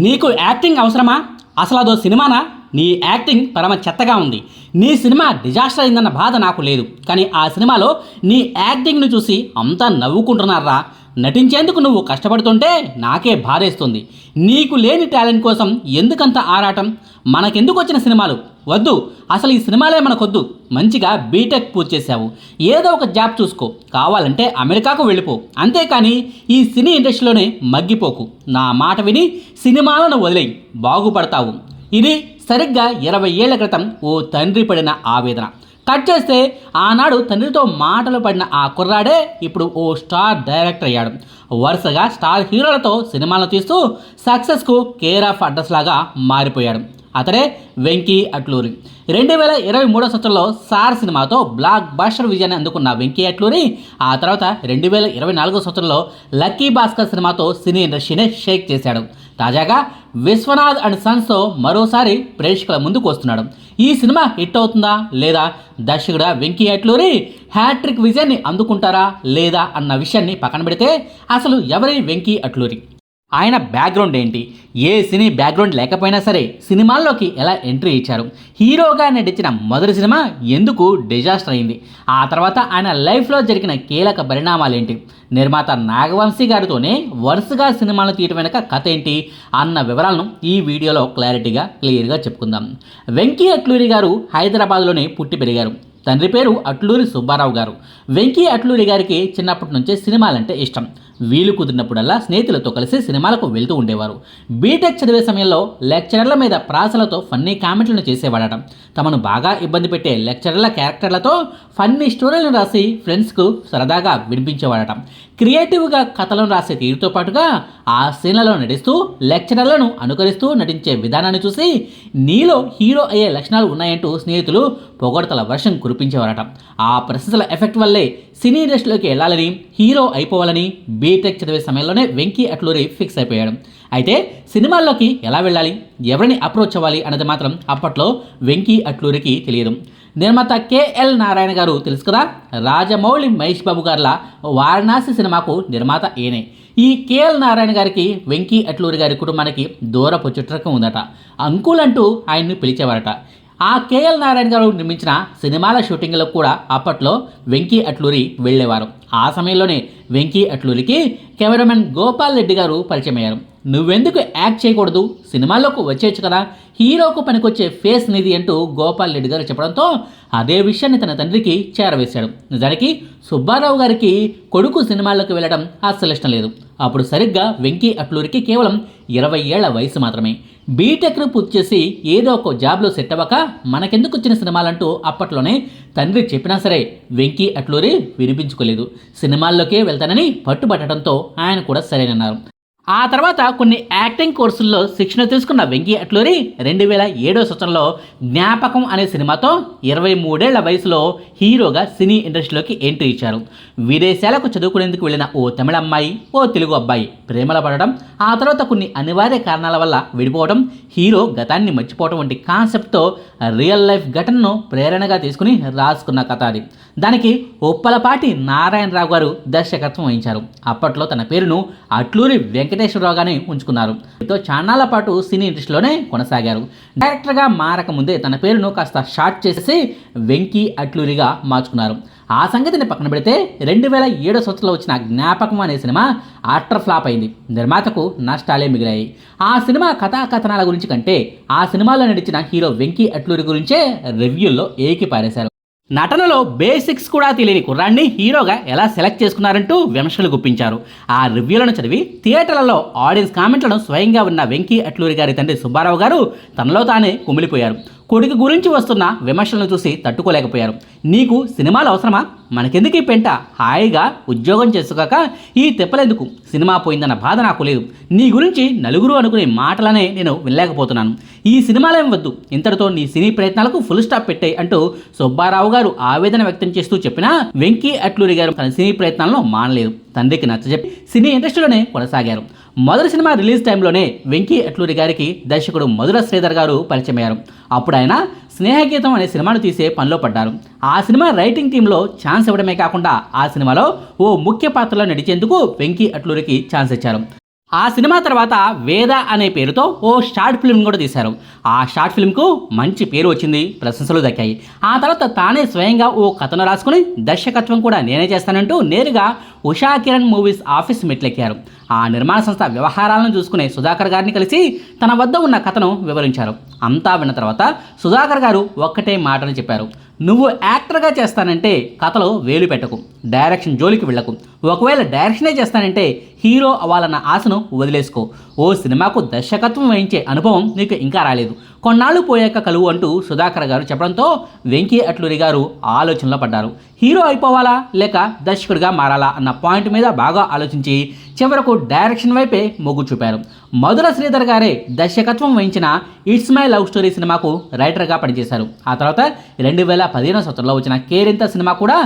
నీకు యాక్టింగ్ అవసరమా? అసలు అదో సినిమానా? నీ యాక్టింగ్ పరమ చెత్తగా ఉంది. నీ సినిమా డిజాస్టర్ అయిందన్న బాధ నాకు లేదు, కానీ ఆ సినిమాలో నీ యాక్టింగ్ను చూసి అంతా నవ్వుకుంటున్నారా? నటించేందుకు నువ్వు కష్టపడుతుంటే నాకే బాధేస్తుంది. నీకు లేని టాలెంట్ కోసం ఎందుకంత ఆరాటం? మనకెందుకు వచ్చిన సినిమాలు వద్దు. అసలు ఈ సినిమాలే మనకొద్దు. మంచిగా బీటెక్ పూర్తి చేసావు, ఏదో ఒక జాబ్ చూసుకో, కావాలంటే అమెరికాకు వెళ్ళిపో. అంతేకాని ఈ సినీ ఇండస్ట్రీలోనే మగ్గిపోకు. నా మాట విని సినిమాలను వదిలేయి, బాగుపడతావు. ఇది సరిగ్గా 20 ఏళ్ల క్రితం ఓ తండ్రి పడిన ఆవేదన. కట్ చేస్తే ఆనాడు తండ్రితో మాటలు పడిన ఆ కుర్రాడే ఇప్పుడు ఓ స్టార్ డైరెక్టర్ అయ్యాడు. వరుసగా స్టార్ హీరోలతో సినిమాలను తీస్తూ సక్సెస్కు కేర్ ఆఫ్ అడ్రస్ లాగా మారిపోయాడు. అతడే వెంకీ అట్లూరి. 2023 సంవత్సరంలో సార్ సినిమాతో బ్లాక్ బస్టర్ విజయాన్ని అందుకున్న వెంకీ అట్లూరి ఆ తర్వాత 2024 సంవత్సరంలో లక్కీ భాస్కర్ సినిమాతో సినీ ఇండస్ట్రీనే షేక్ చేశాడు. తాజాగా విశ్వనాథ్ అండ్ సన్స్తో మరోసారి ప్రేక్షకుల ముందుకు వస్తున్నాడు. ఈ సినిమా హిట్ అవుతుందా లేదా, దర్శకుడు వెంకీ అట్లూరి హ్యాట్రిక్ విజయాన్ని అందుకుంటారా లేదా అన్న విషయాన్ని పక్కన పెడితే అసలు ఎవరి వెంకీ అట్లూరి? ఆయన బ్యాక్గ్రౌండ్ ఏంటి? ఏ సినీ బ్యాక్గ్రౌండ్ లేకపోయినా సరే సినిమాల్లోకి ఎలా ఎంట్రీ ఇచ్చారు? హీరోగా నటించిన మొదటి సినిమా ఎందుకు డిజాస్టర్ అయింది? ఆ తర్వాత ఆయన లైఫ్లో జరిగిన కీలక పరిణామాలు ఏంటి? నిర్మాత నాగవంశీ గారితోనే వరుసగా సినిమాలు తీయటం వెనక కథ ఏంటి అన్న వివరాలను ఈ వీడియోలో క్లియర్గా చెప్పుకుందాం. వెంకీ అట్లూరి గారు హైదరాబాద్లోనే పుట్టి పెరిగారు. తండ్రి పేరు అట్లూరి సుబ్బారావు గారు. వెంకీ అట్లూరి గారికి చిన్నప్పటి నుంచే సినిమాలంటే ఇష్టం. వీలు కుదిరినప్పుడల్లా స్నేహితులతో కలిసి సినిమాలకు వెళ్తూ ఉండేవారు. బీటెక్ చదివే సమయంలో లెక్చరర్ల మీద ప్రాసలతో ఫన్నీ కామెంట్లను చేసేవాడట. తమను బాగా ఇబ్బంది పెట్టే లెక్చరర్ల క్యారెక్టర్లతో ఫన్నీ స్టోరీలను రాసి ఫ్రెండ్స్కు సరదాగా వినిపించేవాడట. క్రియేటివ్గా కథలను రాసే తీరుతో పాటుగా ఆ సీన్లలో నటిస్తూ లెక్చరర్లను అనుకరిస్తూ నటించే విధానాన్ని చూసి నీలో హీరో అయ్యే లక్షణాలు ఉన్నాయంటూ స్నేహితులు పొగడతల వర్షం కురిపించేవారట. ఆ ప్రశంసల ఎఫెక్ట్ వల్లే సినీ ఇండస్ట్రీలోకి వెళ్ళాలని, హీరో అయిపోవాలని బీటెక్ చదివే సమయంలోనే వెంకీ అట్లూరి ఫిక్స్ అయిపోయాడు. అయితే సినిమాల్లోకి ఎలా వెళ్ళాలి, ఎవరిని అప్రోచ్ అవ్వాలి అన్నది మాత్రం అప్పట్లో వెంకీ అట్లూరికి తెలియదు. నిర్మాత కేఎల్ నారాయణ గారు తెలుసు కదా, రాజమౌళి మహేష్ బాబు గారుల వారణాసి సినిమాకు నిర్మాత ఈయనే. ఈ కేఎల్ నారాయణ గారికి వెంకీ అట్లూరి గారి కుటుంబానికి దూరపు చుట్టరకం ఉందట. అంకుల్ అంటూ ఆయన్ని పిలిచేవారట. ఆ కేఎల్ నారాయణ గారు నిర్మించిన సినిమాల షూటింగ్లకు కూడా అప్పట్లో వెంకీ అట్లూరి వెళ్ళేవారు. ఆ సమయంలోనే వెంకీ అట్లూరికి కెమెరామెన్ గోపాల్ రెడ్డి గారు పరిచయం అయ్యారు. నువ్వెందుకు యాక్ట్ చేయకూడదు, సినిమాల్లోకి వచ్చేయచ్చు కదా, హీరోకు పనికొచ్చే ఫేస్ నిధి అంటూ గోపాల్ రెడ్డి గారు చెప్పడంతో అదే విషయాన్ని తన తండ్రికి చేరవేశాడు. నిజానికి సుబ్బారావు గారికి కొడుకు సినిమాల్లోకి వెళ్ళడం అస్సలు ఇష్టం లేదు. అప్పుడు సరిగ్గా వెంకీ అట్లూరికి కేవలం 20 ఏళ్ల వయసు మాత్రమే. బీటెక్ను పూర్తి చేసి ఏదో ఒక జాబ్లో సెట్ అవ్వక మనకెందుకు వచ్చిన సినిమాలంటూ అప్పట్లోనే తండ్రి చెప్పినా సరే వెంకీ అట్లూరి వినిపించుకోలేదు. సినిమాల్లోకే వెళ్తానని పట్టుబట్టడంతో ఆయన కూడా సరేనన్నారు. ఆ తర్వాత కొన్ని యాక్టింగ్ కోర్సుల్లో శిక్షణ తీసుకున్న వెంకీ అట్లూరి 2007 సంవత్సరంలో జ్ఞాపకం అనే సినిమాతో 23 ఏళ్ల వయసులో హీరోగా సినీ ఇండస్ట్రీలోకి ఎంట్రీ ఇచ్చారు. విదేశాలకు చదువుకునేందుకు వెళ్ళిన ఓ తమిళ అమ్మాయి, ఓ తెలుగు అబ్బాయి ప్రేమలో పడడం, ఆ తర్వాత కొన్ని అనివార్య కారణాల వల్ల విడిపోవడం, హీరో గతాన్ని మర్చిపోవడం వంటి కాన్సెప్ట్తో రియల్ లైఫ్ ఘటనను ప్రేరణగా తీసుకుని రాసుకున్న కథ అది. దానికి ఉప్పలపాటి నారాయణరావు గారు దర్శకత్వం వహించారు. అప్పట్లో తన పేరును అట్లూరి వెంకటేశ్వరరావుగానే ఉంచుకున్నారు. దీంతో చాన్నాళ్ల పాటు సినీ ఇండస్ట్రీలోనే కొనసాగారు. డైరెక్టర్గా మారకముందే తన పేరును కాస్త షార్ట్ చేసి వెంకీ అట్లూరిగా మార్చుకున్నారు. ఆ సంగతిని పక్కన పెడితే 2007 సంవత్సరంలో వచ్చిన జ్ఞాపకం అనే సినిమా ఆటర్ ఫ్లాప్ అయింది. నిర్మాతకు నష్టాలే మిగిలాయి. ఆ సినిమా కథాకథనాల గురించి కంటే ఆ సినిమాలో నడిచిన హీరో వెంకీ అట్లూరి గురించే రివ్యూల్లో ఏకిపారేశారు. నటనలో బేసిక్స్ కూడా తెలియని కుర్రాన్ని హీరోగా ఎలా సెలెక్ట్ చేసుకున్నారంటూ విమర్శలు గుప్పించారు. ఆ రివ్యూలను చదివి థియేటర్లలో ఆడియన్స్ కామెంట్లను స్వయంగా ఉన్న వెంకీ అట్లూరి గారి తండ్రి సుబ్బారావు గారు తనలో తానే కుమిలిపోయారు. కొడుకు గురించి వస్తున్న విమర్శలను చూసి తట్టుకోలేకపోయారు. నీకు సినిమాలు అవసరమా? మనకెందుకు ఈ పెంట? హాయిగా ఉద్యోగం చేసుకోక ఈ తెప్పలేందుకు? సినిమా పోయిందన్న బాధ నాకు లేదు. నీ గురించి నలుగురు అనుకునే మాటలనే నేను వినలేకపోతున్నాను. ఈ సినిమాలేం వద్దు, ఇంతటితో నీ సినీ ప్రయత్నాలకు ఫుల్ స్టాప్ పెట్టాయి అంటూ సుబ్బారావు గారు ఆవేదన వ్యక్తం చేస్తూ చెప్పినా వెంకీ అట్లూరి గారు తన సినీ ప్రయత్నాలను మానలేదు. తండ్రికి నచ్చజెప్పి సినీ ఇండస్ట్రీలోనే కొనసాగారు. మొదటి సినిమా రిలీజ్ టైంలోనే వెంకీ అట్లూరి గారికి దర్శకుడు మధుర శ్రీధర్ గారు పరిచయమయ్యారు. అప్పుడు ఆయన స్నేహగీతం అనే సినిమాను తీసే పనిలో పడ్డారు. ఆ సినిమా రైటింగ్ టీంలో ఛాన్స్ ఇవ్వడమే కాకుండా ఆ సినిమాలో ఓ ముఖ్య పాత్రలో నడిచేందుకు వెంకీ అట్లూరికి ఛాన్స్ ఇచ్చారు. ఆ సినిమా తర్వాత వేద అనే పేరుతో ఓ షార్ట్ ఫిల్మ్ కూడా తీశారు. ఆ షార్ట్ ఫిల్మ్కు మంచి పేరు వచ్చింది, ప్రశంసలు దక్కాయి. ఆ తర్వాత తానే స్వయంగా ఓ కథను రాసుకుని దర్శకత్వం కూడా నేనే చేస్తానంటూ నేరుగా ఉషా కిరణ్ మూవీస్ ఆఫీస్ మెట్లెక్కారు. ఆ నిర్మాణ సంస్థ వ్యవహారాలను చూసుకునే సుధాకర్ గారిని కలిసి తన వద్ద ఉన్న కథను వివరించారు. అంతా విన్న తర్వాత సుధాకర్ గారు ఒక్కటే మాటను చెప్పారు: నువ్వు యాక్టర్గా చేస్తానంటే కథలో వేలు పెట్టకు, డైరెక్షన్ జోలికి వెళ్ళకు. ఒకవేళ డైరెక్షనే చేస్తానంటే హీరో అవ్వాలన్న ఆశను వదిలేసుకో. ఓ సినిమాకు దర్శకత్వం వహించే అనుభవం నీకు ఇంకా రాలేదు, కొన్నాళ్ళు పోయాక కలువు అంటూ సుధాకర్ గారు చెప్పడంతో వెంకీ అట్లూరి గారు ఆలోచనలో పడ్డారు. హీరో అయిపోవాలా లేక దర్శకుడిగా మారాలా అన్న పాయింట్ మీద బాగా ఆలోచించి చివరకు డైరెక్షన్ వైపే మొగ్గు చూపారు. మధుర శ్రీధర్ గారే దర్శకత్వం వహించిన ఇట్స్ మై లవ్ స్టోరీ సినిమాకు రైటర్గా పనిచేశారు. ఆ తర్వాత 2015 సంవత్సరంలో వచ్చిన కేరింత సినిమా కూడా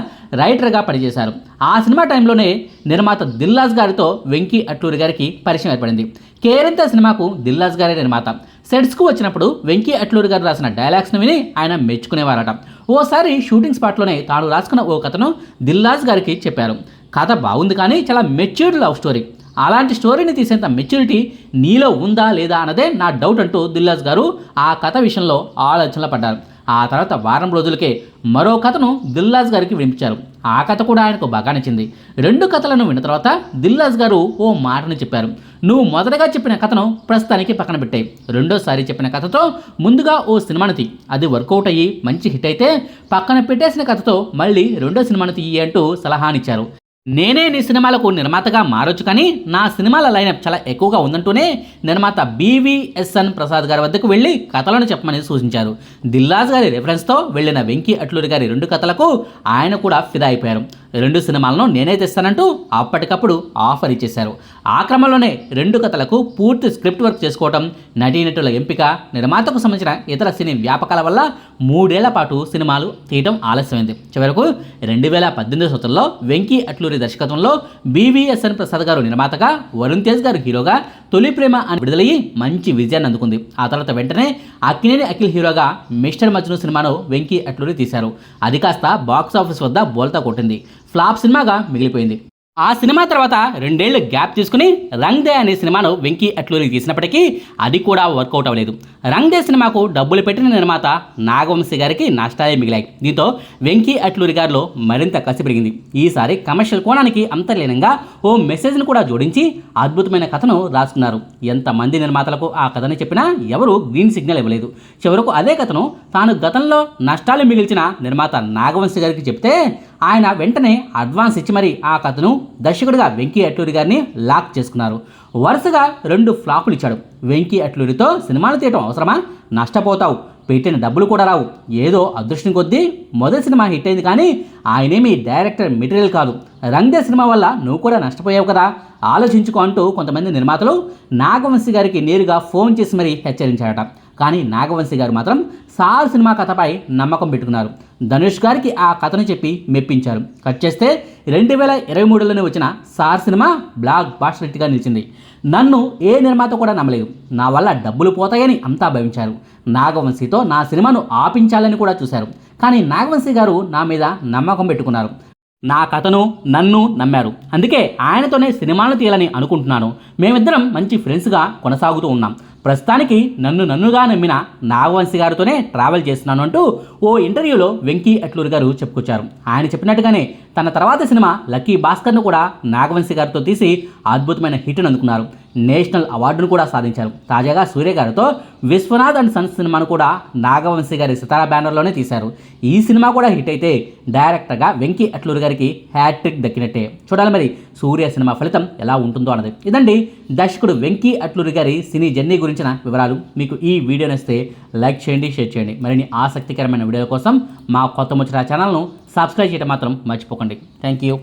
రైటర్గా పనిచేశారు. ఆ సినిమా టైంలోనే నిర్మాత దిల్రాజు గారితో వెంకీ అట్లూరి గారికి పరిచయం ఏర్పడింది. కేరింత సినిమాకు దిల్రాజు గారే నిర్మాత. సెట్స్కు వచ్చినప్పుడు వెంకీ అట్లూరి గారు రాసిన డైలాగ్స్ను విని ఆయన మెచ్చుకునేవారట. ఓసారి షూటింగ్ స్పాట్లోనే తాను రాసుకున్న ఓ కథను దిల్రాజు గారికి చెప్పారు. కథ బాగుంది కానీ చాలా మెచ్యూర్డ్ లవ్ స్టోరీ, అలాంటి స్టోరీని తీసేంత మెచ్యూరిటీ నీలో ఉందా లేదా అన్నదే నా డౌట్ అంటూ దిల్రాజు గారు ఆ కథ విషయంలో ఆలోచనలో పడ్డారు. ఆ తర్వాత వారం రోజులకే మరో కథను దిల్రాజు గారికి వినిపించారు. ఆ కథ కూడా ఆయనకు బాగా నచ్చింది. 2 కథలను విన్న తర్వాత దిల్రాజు గారు ఓ మాటను చెప్పారు: నువ్వు మొదటగా చెప్పిన కథను ప్రస్తుతానికి పక్కన పెట్టాయి, రెండోసారి చెప్పిన కథతో ముందుగా ఓ సినిమాను తీ, అది వర్కౌట్ అయ్యి మంచి హిట్ అయితే పక్కన పెట్టేసిన కథతో మళ్ళీ రెండో సినిమాను తీయి అంటూ సలహానిచ్చారు. నేనే నీ సినిమాలకు నిర్మాతగా మారొచ్చు కానీ నా సినిమాల లైనప్ చాలా ఎక్కువగా ఉందంటూనే నిర్మాత BVSN ప్రసాద్ గారి వద్దకు వెళ్ళి కథలను చెప్పమని సూచించారు. దిల్రాజు గారి రెఫరెన్స్తో వెళ్ళిన వెంకీ అట్లూరి గారి 2 కథలకు ఆయన కూడా ఫిదా అయిపోయారు. 2 సినిమాలను నేనే తెస్తానంటూ అప్పటికప్పుడు ఆఫర్ ఇచ్చేశారు. ఆ క్రమంలోనే 2 కథలకు పూర్తి స్క్రిప్ట్ వర్క్ చేసుకోవటం, నటీనటుల ఎంపిక, నిర్మాతకు సంబంధించిన ఇతర సినీ వ్యాపకాల వల్ల 3 ఏళ్ల పాటు సినిమాలు తీయటం ఆలస్యమైంది. చివరకు 2018 సంవత్సరంలో వెంకీ అట్లూరి దర్శకత్వంలో BVSN ప్రసాద్ గారు నిర్మాతగా, వరుణ్ తేజ్ గారు హీరోగా తొలి ప్రేమ అని విడుదలయ్యి మంచి విజయాన్ని అందుకుంది. ఆ తర్వాత వెంటనే అక్కినేని అఖిల్ హీరోగా మిస్టర్ మజ్ను సినిమాను వెంకీ అట్లూరి తీశారు. అది కాస్త బాక్స్ ఆఫీస్ వద్ద బోల్తా కొట్టింది, ఫ్లాప్ సినిమాగా మిగిలిపోయింది. ఆ సినిమా తర్వాత 2 ఏళ్లు గ్యాప్ తీసుకుని రంగ్ దే అనే సినిమాను వెంకీ అట్లూరి తీసినప్పటికీ అది కూడా వర్కౌట్ అవ్వలేదు. రంగ్ దే సినిమాకు డబ్బులు పెట్టిన నిర్మాత నాగవంశీ గారికి నష్టాలే మిగిలాయి. దీంతో వెంకీ అట్లూరి గారిలో మరింత కసి పెరిగింది. ఈసారి కమర్షియల్ కోణానికి అంతర్లీనంగా ఓ మెసేజ్ను కూడా జోడించి అద్భుతమైన కథను రాసుకున్నారు. ఎంతమంది నిర్మాతలకు ఆ కథని చెప్పినా ఎవరు గ్రీన్ సిగ్నల్ ఇవ్వలేదు. చివరకు అదే కథను తాను గతంలో నష్టాలు మిగిల్చిన నిర్మాత నాగవంశీ గారికి చెప్తే ఆయన వెంటనే అడ్వాన్స్ ఇచ్చి మరీ ఆ కథను దర్శకుడిగా వెంకీ అట్లూరి గారిని లాక్ చేసుకున్నారు. వరుసగా 2 ఫ్లాపులు ఇచ్చాడు. వెంకీ అట్లూరితో సినిమాలు తీయటం అవసరమా? నష్టపోతావు, పెట్టిన డబ్బులు కూడా రావు. ఏదో అదృష్టం కొద్దీ మొదటి సినిమా హిట్ అయింది కానీ ఆయనేమి డైరెక్టర్ మెటీరియల్ కాదు. రంగ్ దే సినిమా వల్ల నువ్వు కూడా నష్టపోయావు కదా, ఆలోచించుకో అంటూ కొంతమంది నిర్మాతలు నాగవంశీ గారికి నేరుగా ఫోన్ చేసి మరీ హెచ్చరించారట. కానీ నాగవంశీ గారు మాత్రం సార్ సినిమా కథపై నమ్మకం పెట్టుకున్నారు. ధనుష్ గారికి ఆ కథను చెప్పి మెప్పించారు. కట్ చేస్తే 2023లోనే వచ్చిన సార్ సినిమా బ్లాక్ బాస్టర్ హిట్గా నిలిచింది. నన్ను ఏ నిర్మాత కూడా నమ్మలేదు, నా వల్ల డబ్బులు పోతాయని అంతా భావించారు. నాగవంశీతో నా సినిమాను ఆపించాలని కూడా చూశారు. కానీ నాగవంశీ గారు నా మీద నమ్మకం పెట్టుకున్నారు, నా కథను నన్ను నమ్మారు. అందుకే ఆయనతోనే సినిమాలు తీయాలని అనుకుంటున్నాను. మేమిద్దరం మంచి ఫ్రెండ్స్గా కొనసాగుతూ ఉన్నాం. ప్రస్తుతానికి నన్నుగా నమ్మిన నాగవంశీ గారితోనే ట్రావెల్ చేస్తున్నాను అంటూ ఓ ఇంటర్వ్యూలో వెంకీ అట్లూరి గారు చెప్పుకొచ్చారు. ఆయన చెప్పినట్టుగానే తన తర్వాత సినిమా లక్కీ భాస్కర్ను కూడా నాగవంశీ గారితో తీసి అద్భుతమైన హిట్ను అందుకున్నారు. నేషనల్ అవార్డును కూడా సాధించారు. తాజాగా సూర్య గారితో విశ్వనాథ్ అండ్ సన్స్ సినిమాను కూడా నాగవంశీ గారి సితారా బ్యానర్లోనే తీశారు. ఈ సినిమా కూడా హిట్ అయితే డైరెక్టర్గా వెంకీ అట్లూరి గారికి హ్యాట్రిక్ దక్కినట్టే. చూడాలి మరి సూర్య సినిమా ఫలితం ఎలా ఉంటుందో అన్నది. ఇదండి దర్శకుడు వెంకీ అట్లూరి గారి సినీ జర్నీ గురించిన వివరాలు. మీకు ఈ వీడియో నచ్చితే లైక్ చేయండి, షేర్ చేయండి. మరిన్ని ఆసక్తికరమైన వీడియోల కోసం మా కొత్త ముచ్చట ఛానల్ను సబ్స్క్రైబ్ చేయడం మాత్రం మర్చిపోకండి. Thank you.